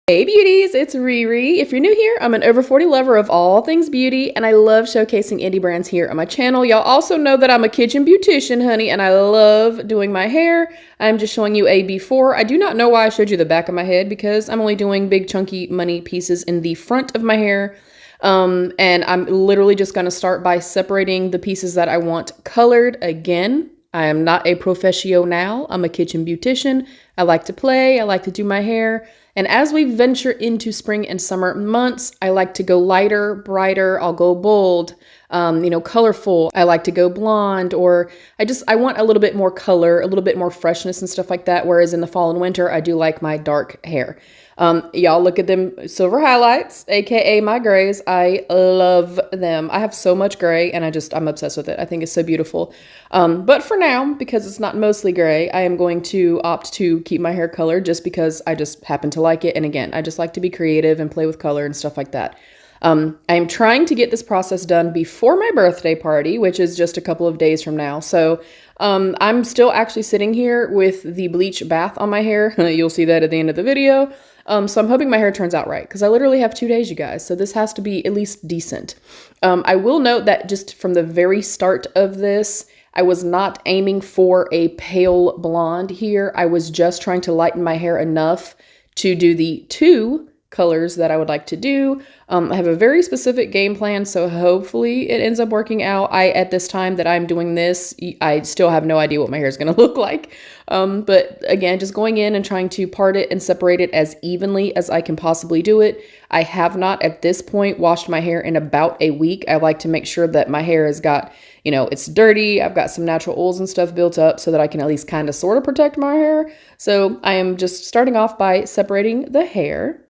Hey beauties, it's Riri. If you're new here, I'm an over 40 lover of all things beauty, and I love showcasing indie brands here on my channel. Y'all also know that I'm a kitchen beautician, honey, and I love doing my hair. I'm just showing you a before. I do not know why I showed you the back of my head because I'm only doing big chunky money pieces in the front of my hair. And I'm literally just going to start by separating the pieces that I want colored. Again, I am not a professional. I'm a kitchen beautician. I like to play. I like to do my hair. And as we venture into spring and summer months, I like to go lighter, brighter. I'll go bold, colorful. I like to go blonde, or I want a little bit more color, a little bit more freshness and stuff like that. Whereas in the fall and winter, I do like my dark hair. Y'all look at them silver highlights, aka my grays. I love them. I have so much gray and I'm obsessed with it. I think it's so beautiful. But for now, because it's not mostly gray, I am going to opt to keep my hair colored just because I just happen to like it. And again, I just like to be creative and play with color and stuff like that. I'm trying to get this process done before my birthday party, which is just a couple of days from now. So I'm still actually sitting here with the bleach bath on my hair. You'll see that at the end of the video. So I'm hoping my hair turns out right because I literally have 2 days, you guys. So this has to be at least decent. I will note that just from the very start of this, I was not aiming for a pale blonde here. I was just trying to lighten my hair enough to do the 2 colors that I would like to do. I have a very specific game plan, so hopefully it ends up working out. At this time that I'm doing this, I still have no idea what my hair is going to look like. But again, just going in and trying to part it and separate it as evenly as I can possibly do it. I have not at this point washed my hair in about a week. I like to make sure that my hair has got, it's dirty. I've got some natural oils and stuff built up so that I can at least kind of sort of protect my hair. So I am just starting off by separating the hair.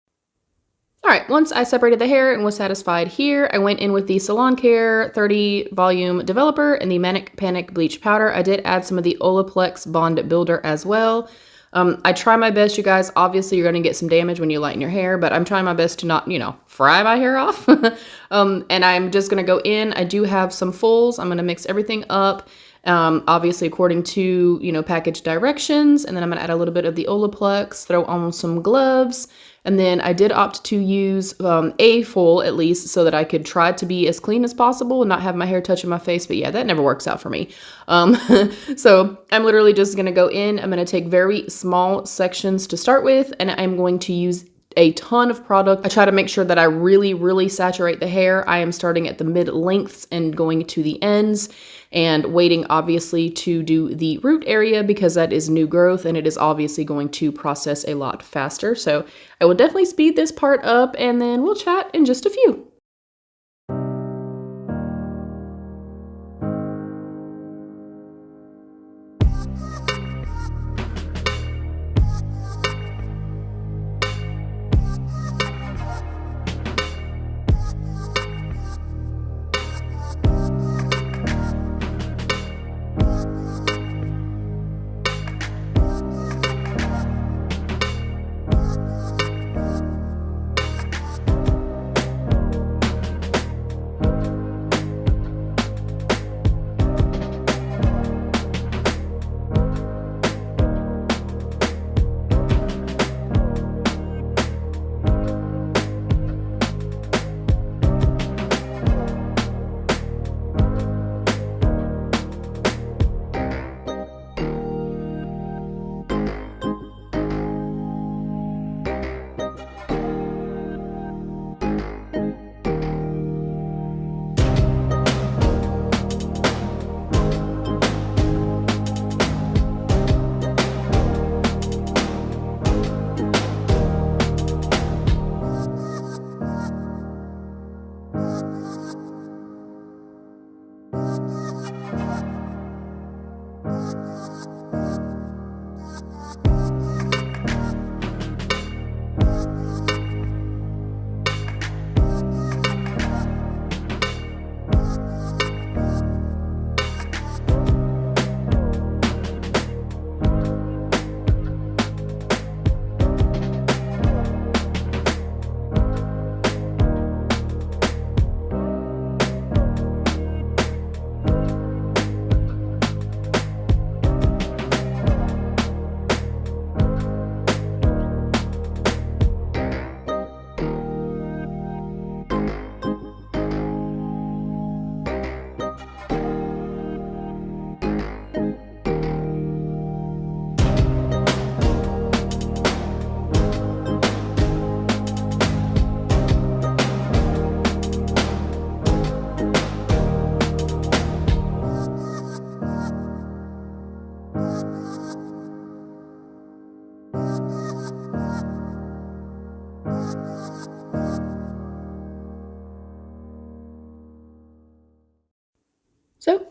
All right, once I separated the hair and was satisfied here, I went in with the Salon Care 30 Volume Developer and the Manic Panic Bleach Powder. I did add some of the Olaplex Bond Builder as well. I try my best, you guys. Obviously, you're going to get some damage when you lighten your hair, but I'm trying my best to not, fry my hair off. And I'm just going to go in. I do have some fulls. I'm going to mix everything up. Obviously according to, package directions. And then I'm going to add a little bit of the Olaplex, throw on some gloves. And then I did opt to use a full at least so that I could try to be as clean as possible and not have my hair touching my face. But yeah, that never works out for me. So I'm literally just going to go in. I'm going to take very small sections to start with, and I'm going to use a ton of product. I try to make sure that I really, really saturate the hair. I am starting at the mid lengths and going to the ends and waiting obviously to do the root area because that is new growth and it is obviously going to process a lot faster. So I will definitely speed this part up and then we'll chat in just a few.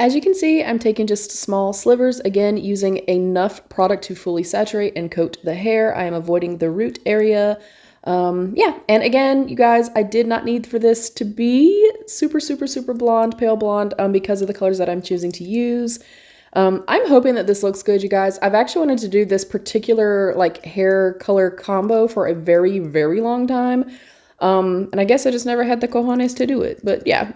As you can see, I'm taking just small slivers, again, using enough product to fully saturate and coat the hair. I am avoiding the root area. Yeah, and again, you guys, I did not need for this to be super, super, super blonde, pale blonde, because of the colors that I'm choosing to use. I'm hoping that this looks good, you guys. I've actually wanted to do this particular like hair color combo for a very, very long time. And I guess I just never had the cojones to do it. But yeah,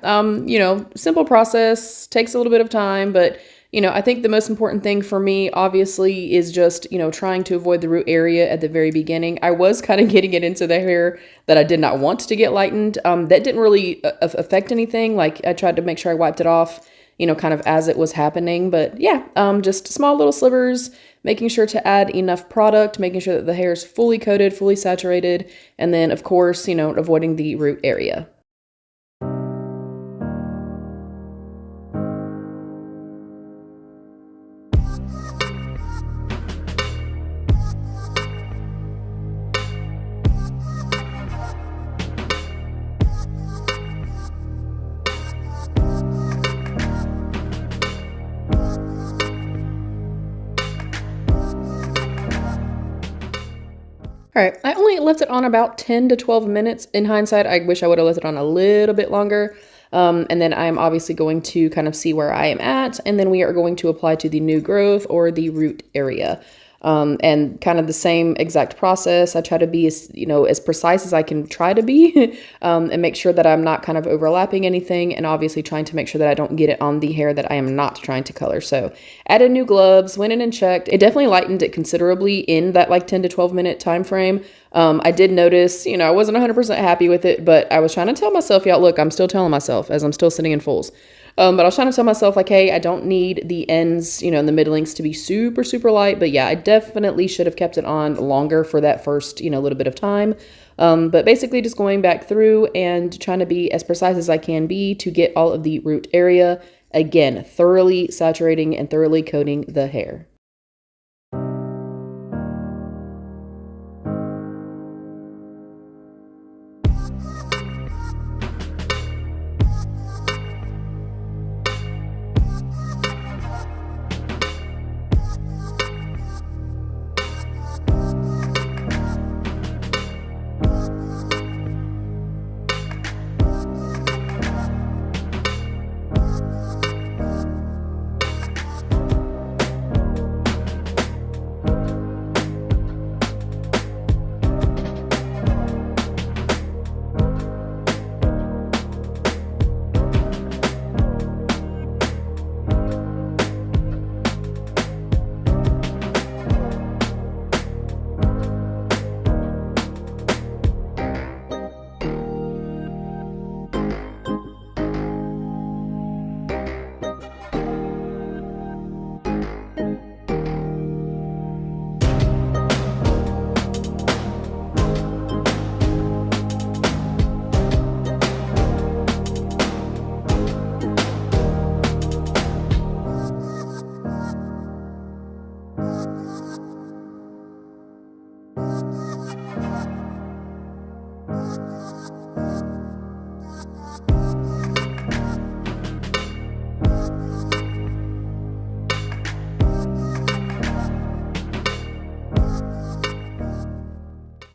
you know, simple process, takes a little bit of time, but you know, I think the most important thing for me, obviously, is just, you know, trying to avoid the root area at the very beginning. I was kind of getting it into the hair that I did not want to get lightened. That didn't really affect anything. Like, I tried to make sure I wiped it off, you know, kind of as it was happening. But yeah, just small little slivers, making sure to add enough product, making sure that the hair is fully coated, fully saturated, and then, of course, you know, avoiding the root area. All right, I only left it on about 10 to 12 minutes. In hindsight, I wish I would have left it on a little bit longer. And then I'm obviously going to kind of see where I am at, and then we are going to apply to the new growth or the root area. And kind of the same exact process. I try to be as, you know, as precise as I can try to be, and make sure that I'm not kind of overlapping anything, and obviously trying to make sure that I don't get it on the hair that I am not trying to color. So added new gloves, went in and checked. It definitely lightened it considerably in that like 10 to 12 minute time frame. I did notice, you know, I wasn't 100% happy with it, but I was trying to tell myself, yeah, look, I'm still telling myself as I'm still sitting in fulls. But I was trying to tell myself, like, hey, I don't need the ends, you know, and the mid lengths to be super, super light. But yeah, I definitely should have kept it on longer for that first, you know, little bit of time. But basically just going back through and trying to be as precise as I can be to get all of the root area. Again, thoroughly saturating and thoroughly coating the hair.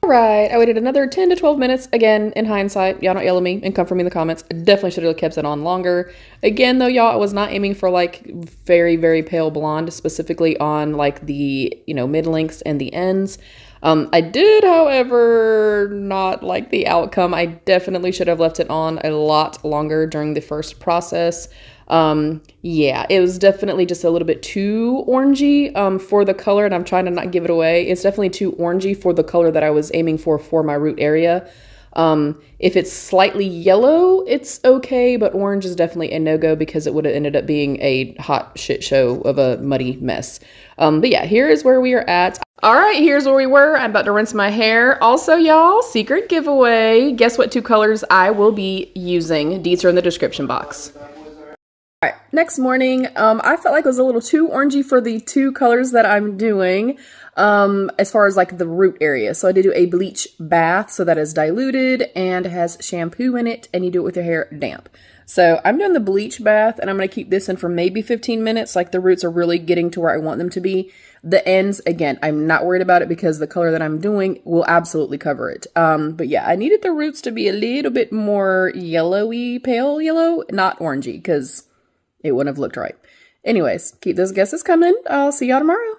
Right, I waited another 10 to 12 minutes. Again, in hindsight, y'all don't yell at me and come for me in the comments. I definitely should have kept it on longer. Again, though, y'all, I was not aiming for like very, very pale blonde, specifically on like the, you know, mid lengths and the ends. I did, however, not like the outcome. I definitely should have left it on a lot longer during the first process. Yeah, it was definitely just a little bit too orangey for the color, and I'm trying to not give it away. It's definitely too orangey for the color that I was aiming for my root area. If it's slightly yellow, it's okay, but orange is definitely a no-go because it would have ended up being a hot shit show of a muddy mess. But yeah, here is where we are at. All right, here's where we were. I'm about to rinse my hair. Also, y'all, secret giveaway. Guess what 2 colors I will be using? Deets are in the description box. All right, next morning, I felt like it was a little too orangey for the 2 colors that I'm doing. as far as like the root area. So I did do a bleach bath, so that is diluted and has shampoo in it, and you do it with your hair damp. So I'm doing the bleach bath, and I'm going to keep this in for maybe 15 minutes. Like the roots are really getting to where I want them to be. The ends, again, I'm not worried about it because the color that I'm doing will absolutely cover it. But yeah, I needed the roots to be a little bit more yellowy, pale yellow, not orangey, because it wouldn't have looked right. Anyways, keep those guesses coming. I'll see y'all tomorrow.